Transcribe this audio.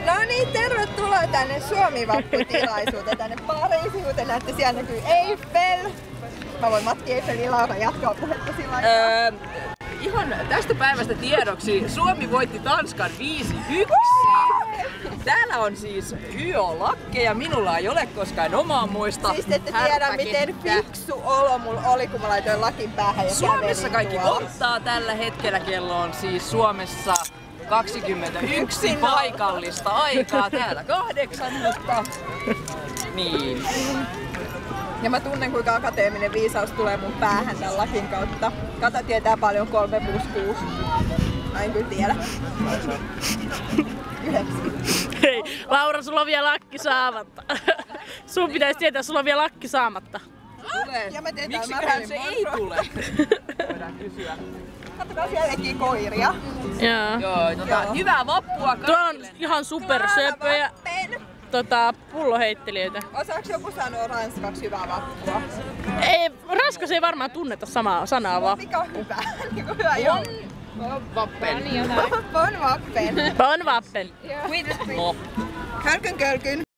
No niin, tervetuloa tänne Suomi-vapputilaisuuteen, tänne Pariisiin, kuten näette, siellä näkyy Eiffel. Mä voin Matti Eiffelin Laura jatkaa puhetta sillä aikaa. Ihan tästä päivästä tiedoksi, Suomi voitti Tanskan 5-1. Täällä on siis YO-lakkeja, minulla ei ole koskaan omaa muista. Siis ette tiedä miten fiksu olo mulla oli, kun mä laitoin lakin päähän ja Suomessa kaikki tuolla. kohtaa tällä hetkellä, kello on siis Suomessa 21 paikallista aikaa, täällä 8, mutta niin. Ja mä tunnen kuinka akateeminen viisaus tulee mun päähän tämän lakin kautta. Kata tietää paljon 3+6. Mä en kyllä tiedä. 9. Hei, Laura, sulla on vielä lakki saamatta. Sun pitäisi tietää, sulla on vielä lakki saamatta. Tulee. Ja me teetään Miksiköhän se ei tule? Voidaan kysyä. Katsokaa sielläkin koiria. Joo, hyvää vappua kaikille. Tuo on ihan supersöpöjä pulloheittelijöitä. Osaaks joku sanoa ranskaksi hyvää vappua? Ei, Ranskassa ei varmaan tunneta samaa sanaa vaan. Mikä on hyvä? Niinku hyvä joulu. Vappen. Bon vappen. Bon vappen. Kölkyn kölkyn.